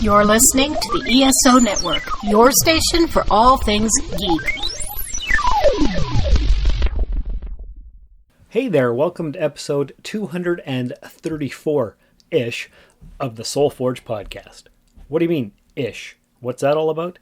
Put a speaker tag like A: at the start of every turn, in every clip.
A: You're listening to the ESO Network, your station for all things geek.
B: Hey there, welcome to episode 234-ish of the Soul Forge podcast. What do you mean, ish? What's that all about?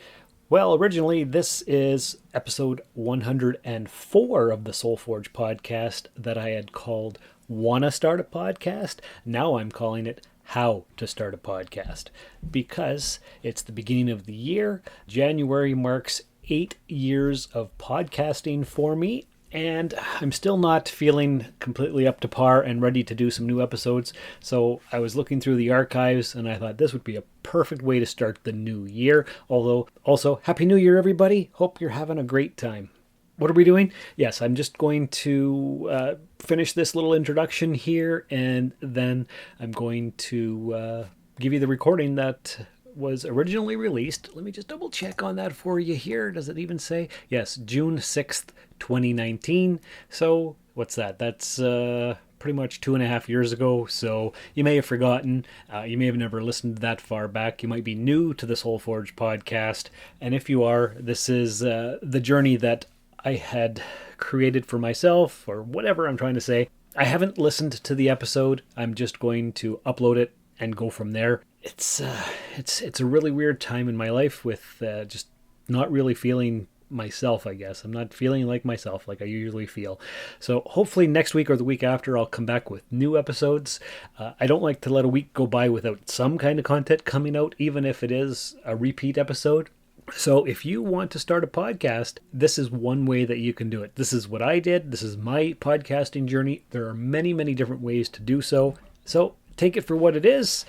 B: Well, originally this is episode 104 of the Soul Forge podcast that I had called Wanna Start a Podcast? Now I'm calling it How to Start a Podcast, because it's the beginning of the year. January marks 8 years of podcasting for me, and I'm still not feeling completely up to par and ready to do some new episodes. So I was looking through the archives and I thought this would be a perfect way to start the new year. Although, also, Happy New Year, everybody. Hope you're having a great time. What are we doing? Yes, I'm just going to finish this little introduction here, and then I'm going to give you the recording that was originally released. Let me just double check on that for you here. Does it even say? Yes, June 6th, 2019. So what's that? That's pretty much 2.5 years ago. So you may have forgotten. You may have never listened that far back. You might be new to the Soul Forge podcast. And if you are, this is the journey that I had created for myself, or whatever I'm trying to say. I haven't listened to the episode. I'm just going to upload it and go from there. It's a really weird time in my life with just not really feeling myself, I guess. I'm not feeling like myself like I usually feel. So hopefully next week or the week after I'll come back with new episodes. I don't like to let a week go by without some kind of content coming out, even if it is a repeat episode. So if you want to start a podcast, this is one way that you can do it. This is what I did. This is my podcasting journey. There are many, many different ways to do so. So take it for what it is.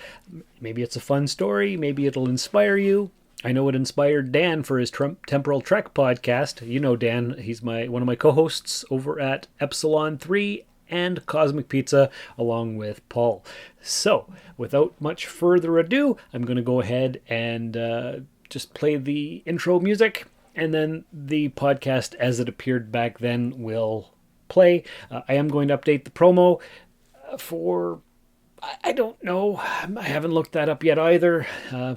B: Maybe it's a fun story. Maybe it'll inspire you. I know it inspired Dan for his Temporal Trek podcast. You know Dan. He's one of my co-hosts over at Epsilon 3 and Cosmic Pizza, along with Paul. So without much further ado, I'm going to go ahead and just play the intro music, and then the podcast as it appeared back then will play. I am going to update the promo for, I don't know, I haven't looked that up yet either.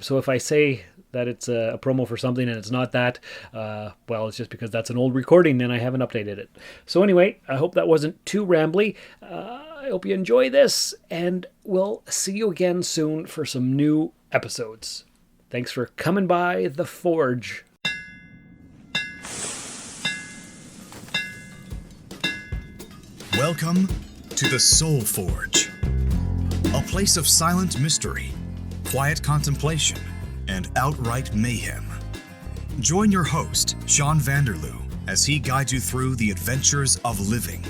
B: So if I say that it's a promo for something and it's not that, well, it's just because that's an old recording and I haven't updated it. So anyway, I hope that wasn't too rambly. I hope you enjoy this, and we'll see you again soon for some new episodes. Thanks for coming by the Forge.
C: Welcome to the Soul Forge, a place of silent mystery, quiet contemplation, and outright mayhem. Join your host, Sean Vanderloo, as he guides you through the adventures of living.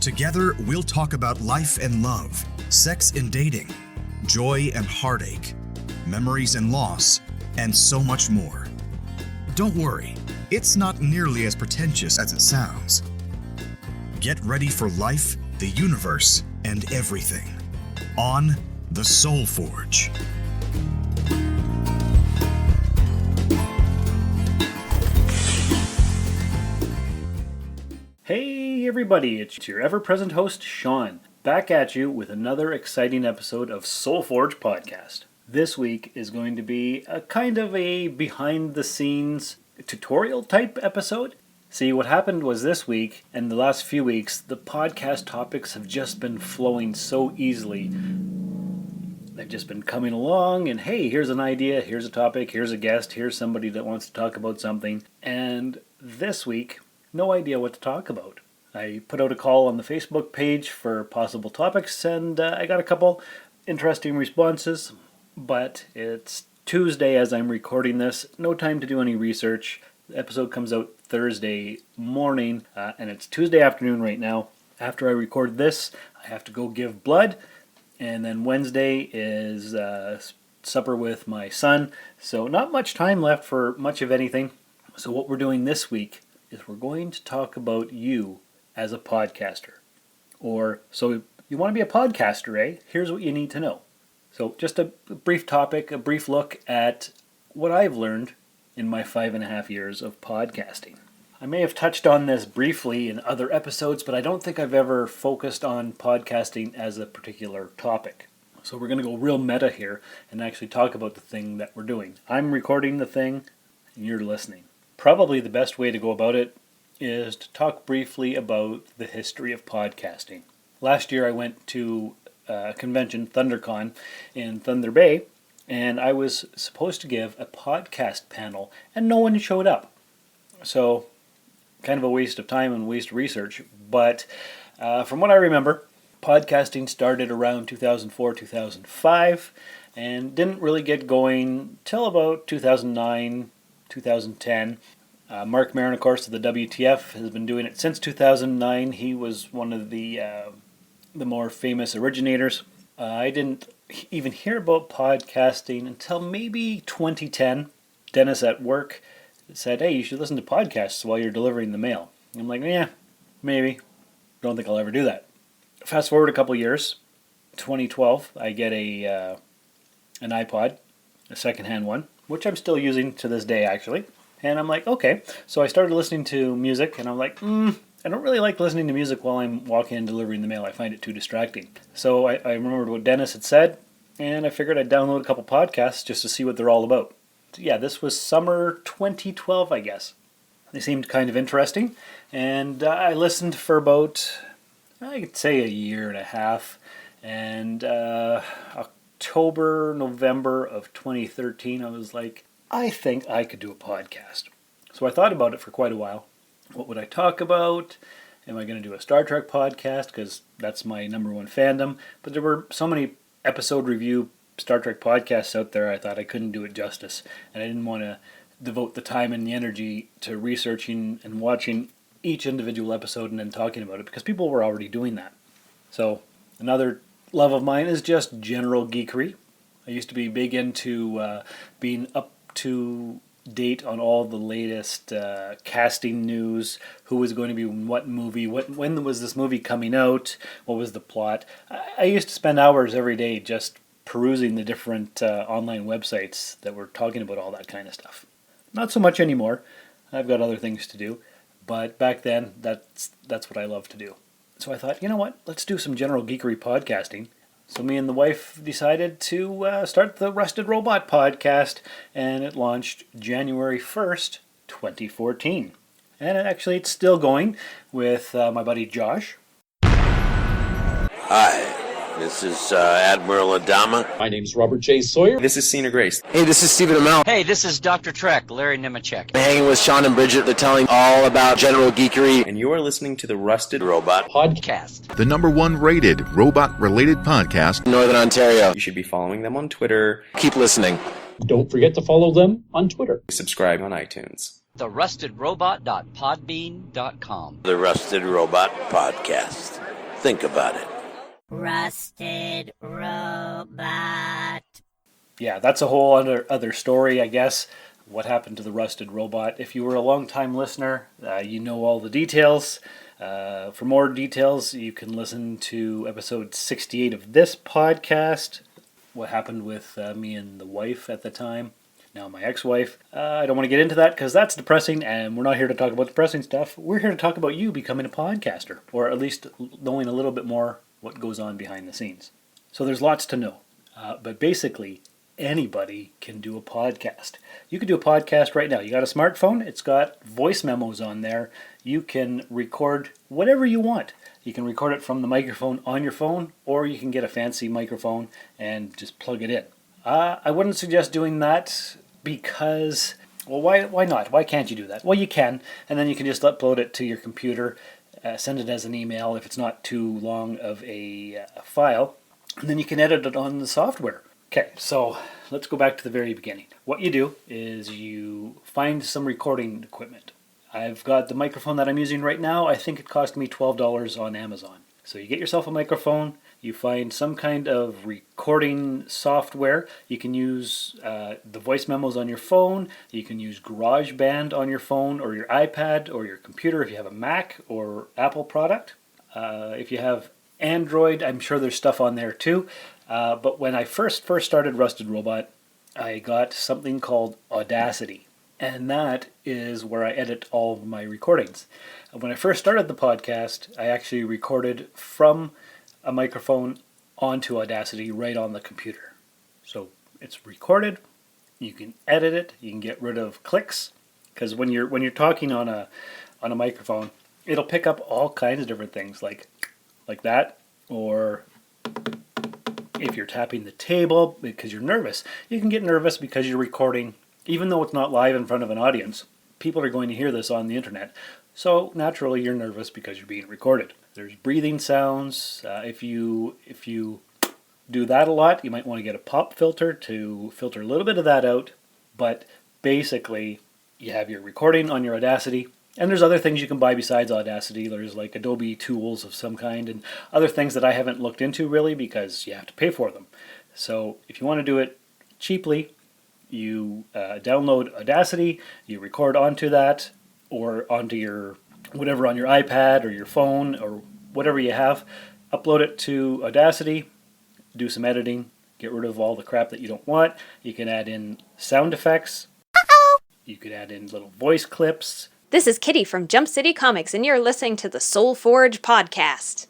C: Together, we'll talk about life and love, sex and dating, joy and heartache, memories and loss, and so much more. Don't worry, it's not nearly as pretentious as it sounds. Get ready for life, the universe, and everything on the Soul Forge.
B: Hey everybody, it's your ever-present host, Sean, back at you with another exciting episode of Soul Forge Podcast. This week is going to be a kind of a behind-the-scenes tutorial type episode. See, what happened was this week and the last few weeks, the podcast topics have just been flowing so easily. They've just been coming along and, hey, here's an idea, here's a topic, here's a guest, here's somebody that wants to talk about something. And this week, no idea what to talk about. I put out a call on the Facebook page for possible topics, and I got a couple interesting responses. But it's Tuesday as I'm recording this. No time to do any research. The episode comes out Thursday morning, and it's Tuesday afternoon right now. After I record this, I have to go give blood, and then Wednesday is supper with my son. So not much time left for much of anything. So what we're doing this week is we're going to talk about you as a podcaster. So you want to be a podcaster, eh? Here's what you need to know. So just a brief topic, a brief look at what I've learned in my 5.5 years of podcasting. I may have touched on this briefly in other episodes, but I don't think I've ever focused on podcasting as a particular topic. So we're going to go real meta here and actually talk about the thing that we're doing. I'm recording the thing and you're listening. Probably the best way to go about it is to talk briefly about the history of podcasting. Last year I went to a convention, ThunderCon, in Thunder Bay, and I was supposed to give a podcast panel and no one showed up. So kind of a waste of time and waste of research, but from what I remember, podcasting started around 2004, 2005, and didn't really get going till about 2009, 2010. Mark Maron, of course, of the WTF, has been doing it since 2009. He was one of the more famous originators. I didn't even hear about podcasting until maybe 2010. Dennis at work said, "Hey, you should listen to podcasts while you're delivering the mail." I'm like, "Yeah, maybe. Don't think I'll ever do that." Fast forward a couple years, 2012, I get an iPod, a secondhand one, which I'm still using to this day actually. And I'm like, okay. So I started listening to music, and I'm like, I don't really like listening to music while I'm walking and delivering the mail. I find it too distracting. So I remembered what Dennis had said, and I figured I'd download a couple podcasts just to see what they're all about. So yeah, this was summer 2012, I guess. They seemed kind of interesting, and I listened for about, I could say, a year and a half. And October, November of 2013, I was like, I think I could do a podcast. So I thought about it for quite a while. What would I talk about? Am I going to do a Star Trek podcast? Because that's my number one fandom. But there were so many episode review Star Trek podcasts out there, I thought I couldn't do it justice. And I didn't want to devote the time and the energy to researching and watching each individual episode and then talking about it, because people were already doing that. So another love of mine is just general geekery. I used to be big into being up to date on all the latest casting news, who was going to be in what movie, when was this movie coming out, what was the plot. I used to spend hours every day just perusing the different online websites that were talking about all that kind of stuff. Not so much anymore. I've got other things to do, but back then that's what I loved to do. So I thought, you know what, let's do some general geekery podcasting. So me and the wife decided to start the Rusted Robot podcast, and it launched January 1st, 2014. And it's still going with my buddy Josh.
D: Hi, this is Admiral Adama.
E: My name's Robert J. Sawyer.
F: This is Cena Grace.
G: Hey, this is Stephen Amell.
H: Hey, this is Dr. Trek, Larry Nemechek.
G: I'm hanging with Sean and Bridget. They're telling all about general geekery.
F: And you are listening to the Rusted
D: Robot
H: Podcast.
I: The number one rated robot-related podcast
G: in Northern Ontario.
F: You should be following them on Twitter.
G: Keep listening.
E: Don't forget to follow them on Twitter.
F: Subscribe on iTunes.
H: TheRustedRobot.podbean.com.
D: The Rusted Robot Podcast. Think about it.
A: Rusted Robot.
B: Yeah, that's a whole other story, I guess. What happened to the Rusted Robot? If you were a long-time listener, you know all the details. For more details, you can listen to episode 68 of this podcast. What happened with me and the wife at the time, now my ex-wife. I don't want to get into that because that's depressing, and we're not here to talk about depressing stuff. We're here to talk about you becoming a podcaster, or at least knowing a little bit more what goes on behind the scenes. So there's lots to know, but basically anybody can do a podcast. You can do a podcast right now. You got a smartphone, it's got voice memos on there. You can record whatever you want. You can record it from the microphone on your phone, or you can get a fancy microphone and just plug it in. I wouldn't suggest doing that because, well, why not? Why can't you do that? Well, you can, and then you can just upload it to your computer, send it as an email if it's not too long of a file, and then you can edit it on the software. Okay, so let's go back to the very beginning. What you do is you find some recording equipment. I've got the microphone that I'm using right now. I think it cost me $12 on Amazon. So you get yourself a microphone, you find some kind of recording software. You can use the voice memos on your phone. You can use GarageBand on your phone or your iPad or your computer if you have a Mac or Apple product. If you have Android, I'm sure there's stuff on there too. But when I first started Rusted Robot, I got something called Audacity. And that is where I edit all of my recordings. When I first started the podcast, I actually recorded from a microphone onto Audacity right on the computer. So it's recorded, you can edit it, you can get rid of clicks, because when you're talking on a microphone, it'll pick up all kinds of different things like that, or if you're tapping the table because you're nervous. You can get nervous because you're recording, even though it's not live in front of an audience. People are going to hear this on the internet, so naturally you're nervous because you're being recorded. There's breathing sounds. If you do that a lot, you might want to get a pop filter to filter a little bit of that out. But basically, you have your recording on your Audacity, and there's other things you can buy besides Audacity. There's like Adobe tools of some kind and other things that I haven't looked into really because you have to pay for them. So if you want to do it cheaply, you download Audacity, you record onto that or onto your whatever on your iPad or your phone or whatever you have, upload it to Audacity, do some editing, get rid of all the crap that you don't want. You can add in sound effects. You could add in little voice clips.
J: This is Kitty from Jump City Comics, and you're listening to the Soul Forge podcast.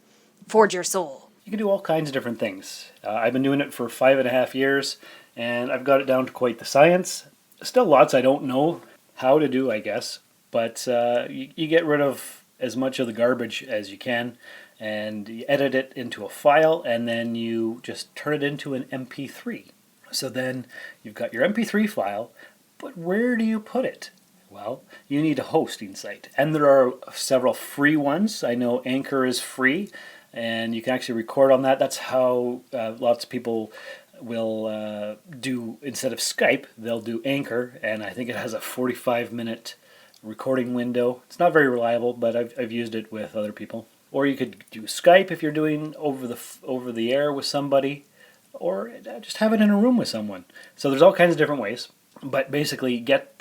J: Forge your soul.
B: You can do all kinds of different things. I've been doing it for 5.5 years, and I've got it down to quite the science. Still lots I don't know how to do, I guess, but you get rid of as much of the garbage as you can, and you edit it into a file, and then you just turn it into an MP3. So then you've got your MP3 file, but where do you put it? Well, you need a hosting site, and there are several free ones. I know Anchor is free, and you can actually record on that. That's how lots of people will do, instead of Skype, they'll do Anchor, and I think it has a 45-minute recording window. It's not very reliable, but I've used it with other people. Or you could do Skype if you're doing over the air with somebody, or just have it in a room with someone. So there's all kinds of different ways. But basically, get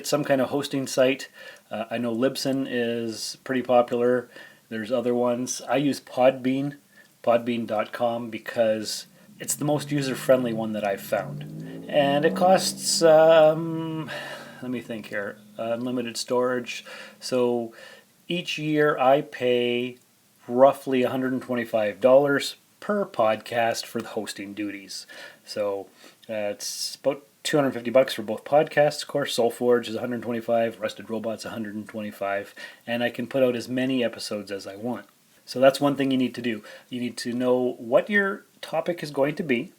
B: some kind of hosting site. I know Libsyn is pretty popular. There's other ones. I use Podbean, podbean.com, because it's the most user-friendly one that I've found. And it costs, let me think here, unlimited storage. So each year I pay roughly $125 per podcast for the hosting duties. So it's about $250 for both podcasts. Of course, SoulForge is $125, Rusted Robots $125, and I can put out as many episodes as I want. So that's one thing you need to do. You need to know what your topic is going to be.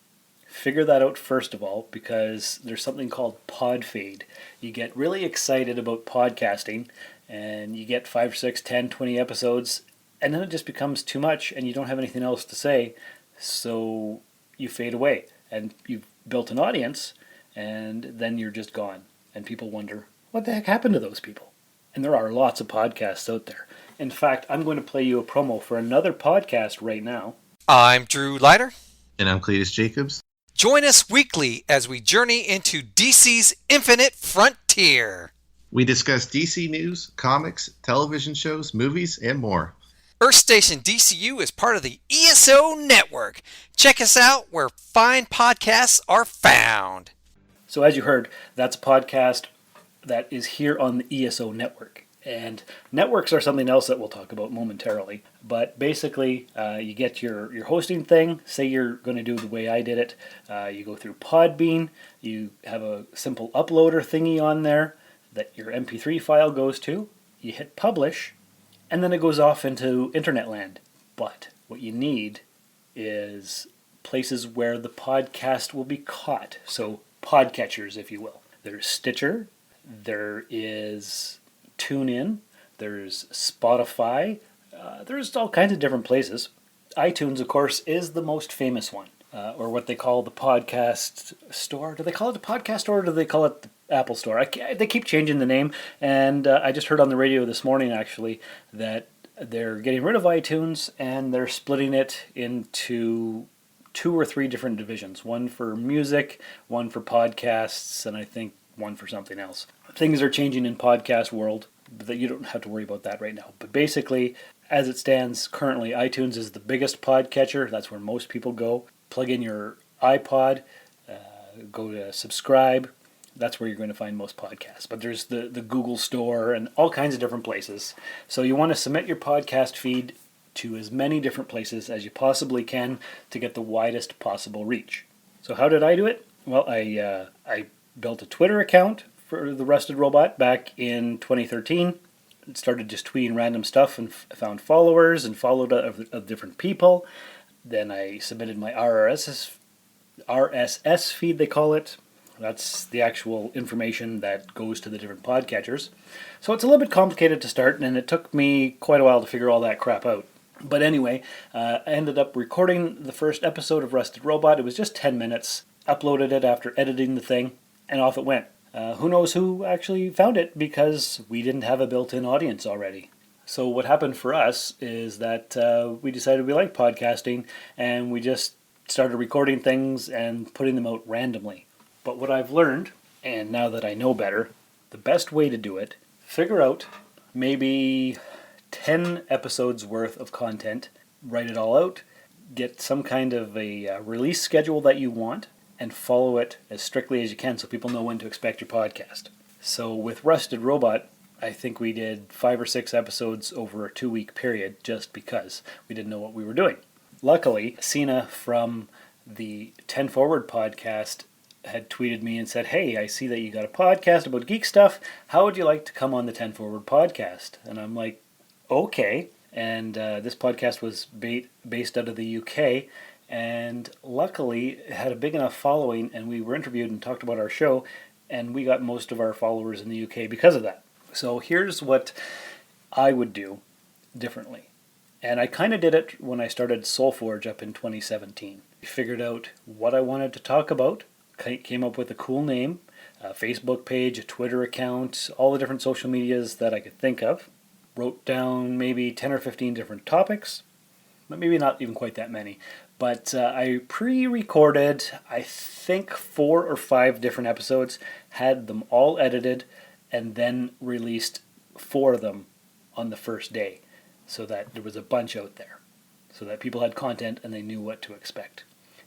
B: Figure that out first of all, because there's something called pod fade. You get really excited about podcasting, and you get 5, 6, 10, 20 episodes, and then it just becomes too much, and you don't have anything else to say, so you fade away, and you've built an audience, and then you're just gone. And people wonder, what the heck happened to those people? And there are lots of podcasts out there. In fact, I'm going to play you a promo for another podcast right now.
K: I'm Drew Leiter.
L: And I'm Cletus Jacobs.
K: Join us weekly as we journey into DC's infinite frontier.
L: We discuss DC news, comics, television shows, movies, and more.
K: Earth Station DCU is part of the ESO Network. Check us out where fine podcasts are found.
B: So as you heard, that's a podcast that is here on the ESO Network. And networks are something else that we'll talk about momentarily. But basically, you get your hosting thing. Say you're going to do the way I did it. You go through Podbean. You have a simple uploader thingy on there that your MP3 file goes to. You hit publish, and then it goes off into internet land. But what you need is places where the podcast will be caught. So podcatchers, if you will. There's Stitcher. There is TuneIn, there's Spotify, there's all kinds of different places. iTunes, of course, is the most famous one, or what they call the podcast store. Do they call it the podcast store, or do they call it the Apple Store? They keep changing the name, and I just heard on the radio this morning, actually, that they're getting rid of iTunes, and they're splitting it into 2 or 3 different divisions. One for music, one for podcasts, and I think one for something else. Things are changing in podcast world, that you don't have to worry about that right now. But basically, as it stands currently, iTunes is the biggest podcatcher. That's where most people go. Plug in your iPod, go to subscribe. That's where you're going to find most podcasts. But there's the Google Store and all kinds of different places. So you want to submit your podcast feed to as many different places as you possibly can to get the widest possible reach. So how did I do it? Well, I built a Twitter account for the Rusted Robot back in 2013. Started just tweeting random stuff and found followers and followed of different people. Then I submitted my RSS feed, they call it. That's the actual information that goes to the different podcatchers. So it's a little bit complicated to start, and it took me quite a while to figure all that crap out. But anyway, I ended up recording the first episode of Rusted Robot. It was just 10 minutes. Uploaded it after editing the thing, and off it went. Who knows who actually found it, because we didn't have a built-in audience already. So what happened for us is that we decided we liked podcasting, and we just started recording things and putting them out randomly. But what I've learned, and now that I know better, the best way to do it, figure out maybe 10 episodes worth of content, write it all out, get some kind of a release schedule that you want, and follow it as strictly as you can so people know when to expect your podcast. So with Rusted Robot, I think we did 5 or 6 episodes over a 2-week period just because we didn't know what we were doing. Luckily, Sina from the 10 Forward podcast had tweeted me and said, "Hey, I see that you got a podcast about geek stuff. How would you like to come on the 10 Forward podcast?" And I'm like, okay. And this podcast was based out of the UK, and luckily it had a big enough following, and we were interviewed and talked about our show, and we got most of our followers in the UK because of that. So here's what I would do differently. And I kind of did it when I started SoulForge up in 2017. I figured out what I wanted to talk about, came up with a cool name, a Facebook page, a Twitter account, all the different social medias that I could think of. Wrote down maybe 10 or 15 different topics, but maybe not even quite that many. But I pre-recorded, I think 4 or 5 different episodes, had them all edited, and then released 4 of them on the first day, so that there was a bunch out there, so that people had content and they knew what to expect.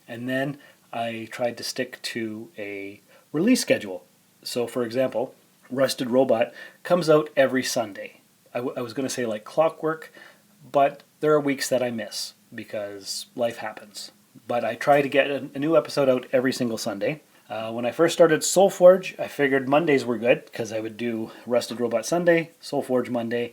B: And then I tried to stick to a release schedule. So for example, Rusted Robot comes out every Sunday. I was going to say like clockwork, but there are weeks that I miss because life happens. But I try to get a new episode out every single Sunday. When I first started SoulForge, I figured Mondays were good because I would do Rusted Robot Sunday, SoulForge Monday,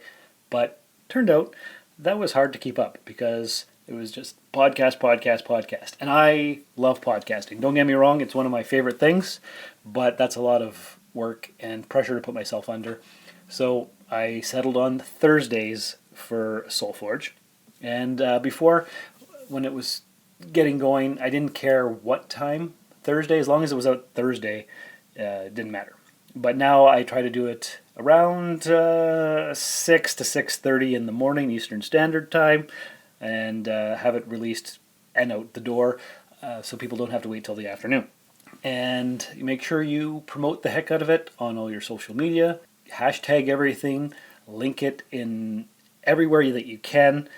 B: but turned out that was hard to keep up because it was just podcast. And I love podcasting. Don't get me wrong, it's one of my favorite things, but that's a lot of work and pressure to put myself under. So I settled on Thursdays for SoulForge. And before, when it was getting going, I didn't care what time Thursday, as long as it was out Thursday, it didn't matter. But now I try to do it around 6 to 6:30 in the morning Eastern Standard Time, and have it released and out the door so people don't have to wait till the afternoon. And make sure you promote the heck out of it on all your social media, hashtag everything, link it in everywhere that you can,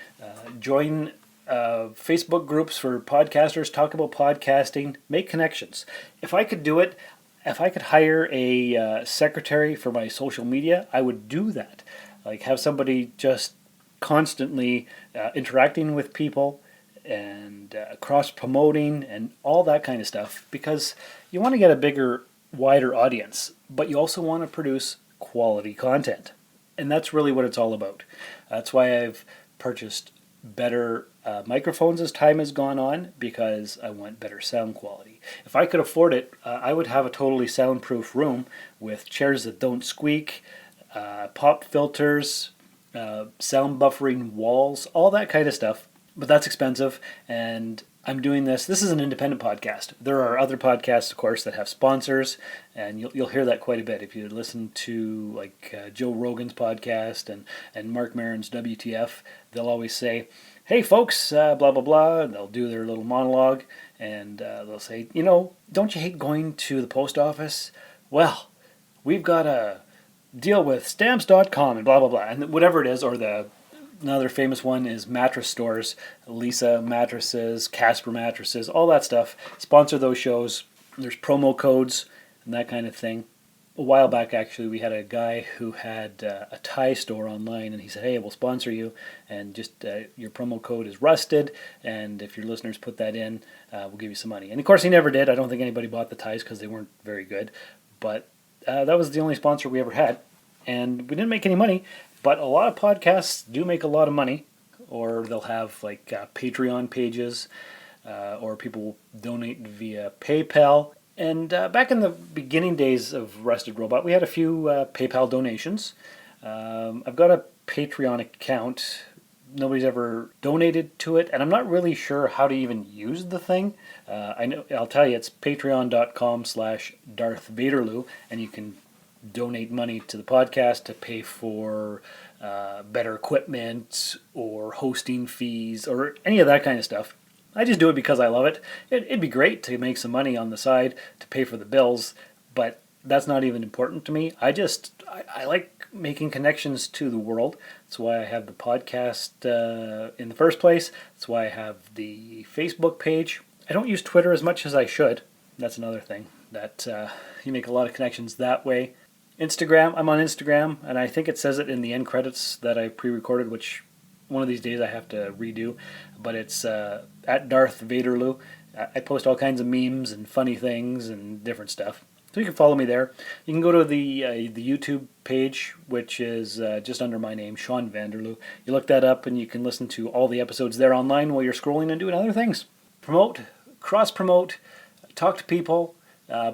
B: join Facebook groups for podcasters, talk about podcasting, make connections. If I could do it, if I could hire a secretary for my social media, I would do that. Like have somebody just constantly interacting with people and cross-promoting and all that kind of stuff, because you want to get a bigger, wider audience, but you also want to produce quality content. And that's really what it's all about. That's why I've purchased better microphones as time has gone on, because I want better sound quality. If I could afford it, I would have a totally soundproof room with chairs that don't squeak, pop filters, sound buffering walls, all that kind of stuff. But that's expensive, and I'm doing this. This is an independent podcast. There are other podcasts, of course, that have sponsors, and you'll hear that quite a bit. If you listen to like Joe Rogan's podcast and Mark Maron's WTF, they'll always say, "Hey folks, blah, blah, blah." And they'll do their little monologue, and they'll say, "You know, don't you hate going to the post office? Well, we've got a deal with stamps.com and blah, blah, blah." And whatever it is, or another famous one is mattress stores, Lisa mattresses, Casper mattresses, all that stuff. Sponsor those shows. There's promo codes and that kind of thing. a while back, actually, we had a guy who had a tie store online, and he said, hey, we'll sponsor you, and just your promo code is Rusted, and if your listeners put that in, we'll give you some money. And of course, he never did. I don't think anybody bought the ties because they weren't very good, but that was the only sponsor we ever had, and we didn't make any money, but a lot of podcasts do make a lot of money, or they'll have like Patreon pages, or people donate via PayPal. And back in the beginning days of Rusted Robot, we had a few PayPal donations. I've got a Patreon account. Nobody's ever donated to it, and I'm not really sure how to even use the thing. I'll tell you, it's patreon.com/Darth Vaderloo, and you can donate money to the podcast to pay for better equipment or hosting fees or any of that kind of stuff. I just do it because I love it. It'd be great to make some money on the side to pay for the bills, but that's not even important to me. I like making connections to the world. That's why I have the podcast in the first place. That's why I have the Facebook page. I don't use Twitter as much as I should. That's another thing, that you make a lot of connections that way. Instagram, I'm on Instagram, and I think it says it in the end credits that I pre-recorded, which one of these days I have to redo, but it's at Darth Vaderloo. I post all kinds of memes and funny things and different stuff. So you can follow me there. You can go to the YouTube page, which is just under my name, Sean Vanderloo. You look that up and you can listen to all the episodes there online while you're scrolling and doing other things. Promote, cross-promote, talk to people,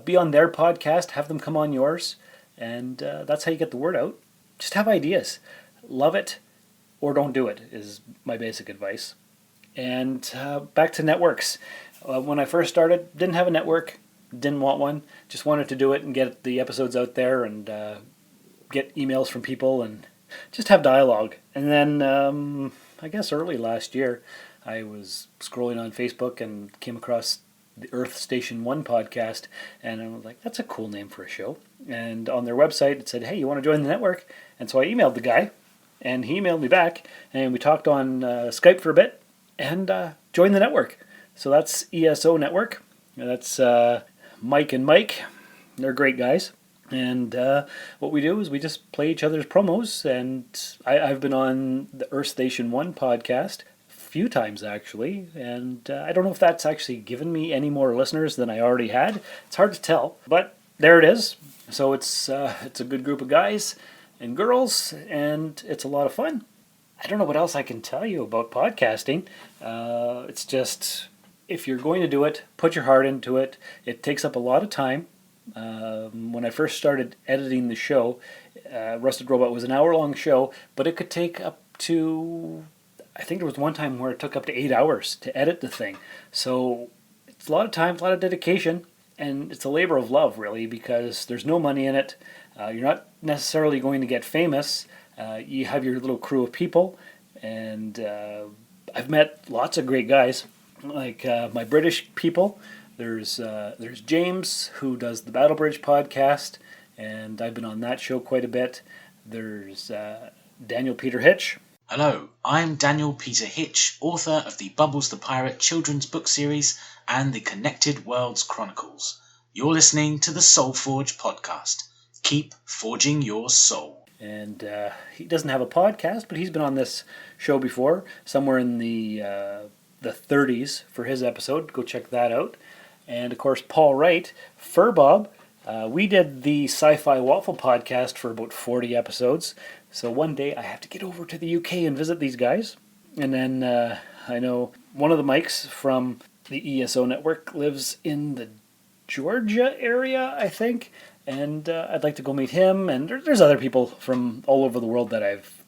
B: be on their podcast, have them come on yours, and that's how you get the word out. Just have ideas. Love it or don't do it is my basic advice. And back to networks. When I first started, didn't have a network, didn't want one, just wanted to do it and get the episodes out there and get emails from people and just have dialogue. And then I guess early last year, I was scrolling on Facebook and came across the Earth Station 1 podcast, and I was like, that's a cool name for a show. And on their website, it said, hey, you want to join the network? And so I emailed the guy, and he emailed me back, and we talked on Skype for a bit, and joined the network. So that's ESO Network. That's Mike and Mike. They're great guys. And what we do is we just play each other's promos, and I've been on the Earth Station 1 podcast a few times, actually, and I don't know if that's actually given me any more listeners than I already had. It's hard to tell, but there it is. So it's a good group of guys and girls, and it's a lot of fun. I don't know what else I can tell you about podcasting. It's just, if you're going to do it, put your heart into it. It takes up a lot of time. When I first started editing the show, Rusted Robot was an hour-long show, but it could take up to, I think there was one time where it took up to 8 hours to edit the thing. So it's a lot of time, a lot of dedication, and it's a labor of love, really, because there's no money in it. You're not necessarily going to get famous. You have your little crew of people, and I've met lots of great guys, like my British people. There's James, who does the Battle Bridge podcast, and I've been on that show quite a bit. There's Daniel Peter Hitch.
M: Hello, I'm Daniel Peter Hitch, author of the Bubbles the Pirate children's book series and the Connected Worlds Chronicles. You're listening to the Soul Forge podcast. Keep forging your soul.
B: And he doesn't have a podcast, but he's been on this show before, somewhere in the 30s for his episode. Go check that out. And of course, Paul Wright, Furbob. We did the Sci-Fi Waffle podcast for about 40 episodes. So one day I have to get over to the UK and visit these guys. And then I know one of the Mikes from the ESO network lives in the Georgia area, I think. And I'd like to go meet him. And there's other people from all over the world that I've,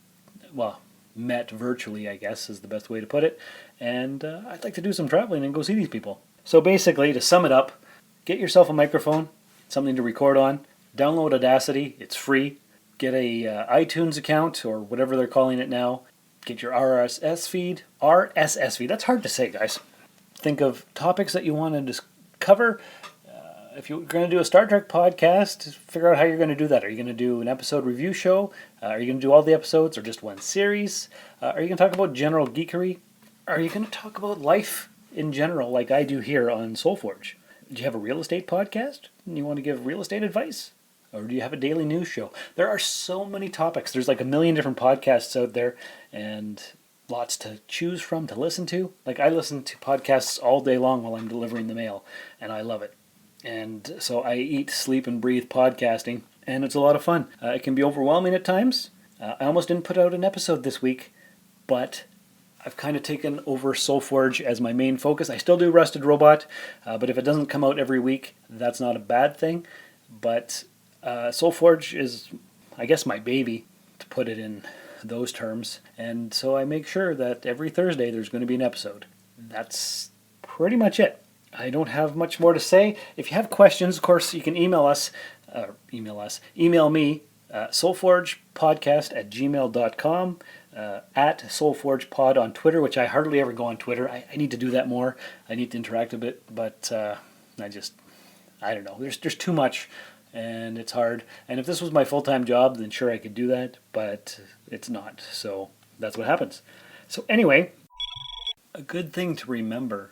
B: met virtually, I guess, is the best way to put it. And I'd like to do some traveling and go see these people. So basically, to sum it up, get yourself a microphone, something to record on, download Audacity, it's free, get a iTunes account, or whatever they're calling it now, get your RSS feed, that's hard to say, guys. Think of topics that you want to cover. If you're going to do a Star Trek podcast, figure out how you're going to do that. Are you going to do an episode review show? Are you going to do all the episodes or just one series? Are you going to talk about general geekery? Are you going to talk about life in general like I do here on SoulForge? Do you have a real estate podcast and you want to give real estate advice? Or do you have a daily news show? There are so many topics. There's like a million different podcasts out there and lots to choose from, to listen to. Like I listen to podcasts all day long while I'm delivering the mail, and I love it. And so I eat, sleep, and breathe podcasting, and it's a lot of fun. It can be overwhelming at times. I almost didn't put out an episode this week, but I've kind of taken over SoulForge as my main focus. I still do Rusted Robot, but if it doesn't come out every week, that's not a bad thing. But SoulForge is, I guess, my baby, to put it in those terms. And so I make sure that every Thursday there's going to be an episode. That's pretty much it. I don't have much more to say. If you have questions, of course, you can email me, soulforgepodcast@gmail.com, at soulforgepod on Twitter, which I hardly ever go on Twitter. I need to do that more. I need to interact a bit, but I don't know. There's too much, and it's hard. And if this was my full-time job, then sure I could do that, but it's not. So that's what happens. So anyway, a good thing to remember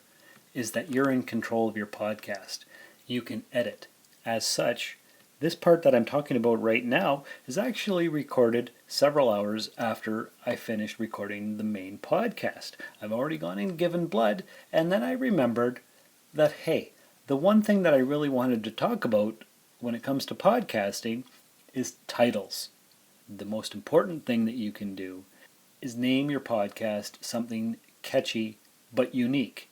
B: is that you're in control of your podcast. You can edit. As such, this part that I'm talking about right now is actually recorded several hours after I finished recording the main podcast. I've already gone and given blood, and then I remembered that, hey, the one thing that I really wanted to talk about when it comes to podcasting is titles. The most important thing that you can do is name your podcast something catchy but unique.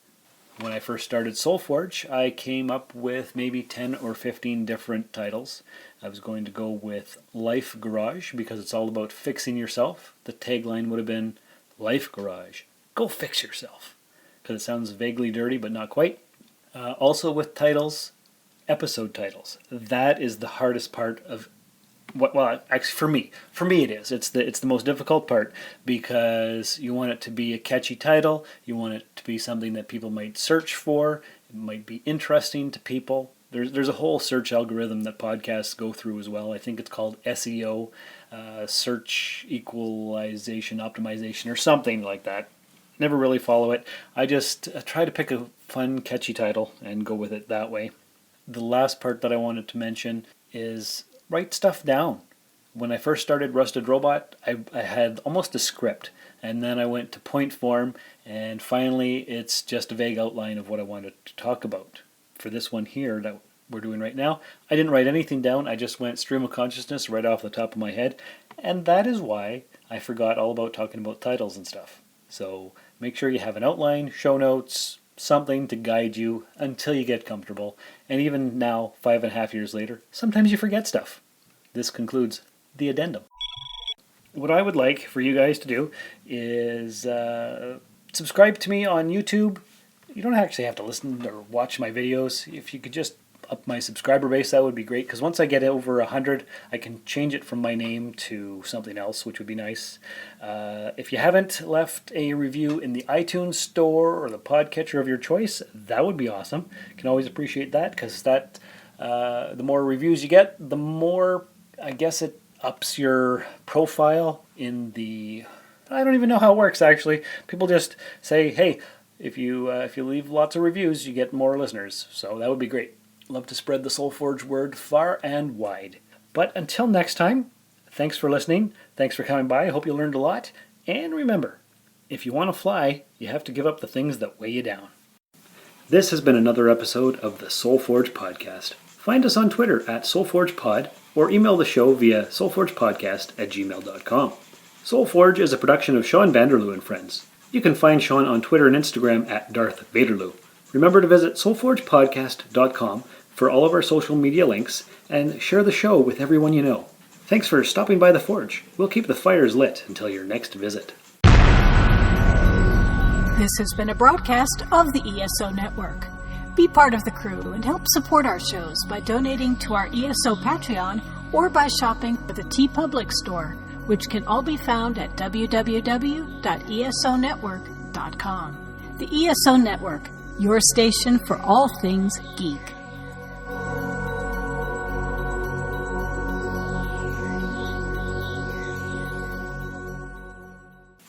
B: When I first started SoulForge, I came up with maybe 10 or 15 different titles. I was going to go with Life Garage because it's all about fixing yourself. The tagline would have been, Life Garage, go fix yourself. Because it sounds vaguely dirty, but not quite. Also with titles, episode titles. That is the hardest part of actually for me it is. It's the most difficult part because you want it to be a catchy title. You want it to be something that people might search for. It might be interesting to people. There's a whole search algorithm that podcasts go through as well. I think it's called SEO, search equalization optimization, or something like that. Never really follow it. I just try to pick a fun, catchy title and go with it that way. The last part that I wanted to mention is write stuff down. When I first started Rusted Robot, I had almost a script, and then I went to point form, and finally it's just a vague outline of what I wanted to talk about. For this one here that we're doing right now, I didn't write anything down. I just went stream of consciousness right off the top of my head, and that is why I forgot all about talking about titles and stuff. So make sure you have an outline, show notes, something to guide you until you get comfortable. And even now, 5.5 years later, sometimes you forget stuff. This concludes the addendum. What I would like for you guys to do is subscribe to me on YouTube. You don't actually have to listen or watch my videos. If you could just up my subscriber base, that would be great, because once I get over 100, I can change it from my name to something else, which would be nice. If you haven't left a review in the iTunes store or the podcatcher of your choice, that would be awesome. You can always appreciate that, because that the more reviews you get, the more, I guess, it ups your profile in the... I don't even know how it works, actually. People just say, hey, if you leave lots of reviews, you get more listeners. So that would be great. Love to spread the SoulForge word far and wide. But until next time, thanks for listening. Thanks for coming by. I hope you learned a lot. And remember, if you want to fly, you have to give up the things that weigh you down. This has been another episode of the SoulForge Podcast. Find us on Twitter at SoulForgePod or email the show via soulforgepodcast@gmail.com. SoulForge is a production of Sean Vanderloo and Friends. You can find Sean on Twitter and Instagram at Darth Vaderloo. Remember to visit soulforgepodcast.com for all of our social media links and share the show with everyone you know. Thanks for stopping by the Forge. We'll keep the fires lit until your next visit.
A: This has been a broadcast of the ESO Network. Be part of the crew and help support our shows by donating to our ESO Patreon or by shopping at the TeePublic store, which can all be found at www.esonetwork.com. The ESO Network, your station for all things geek.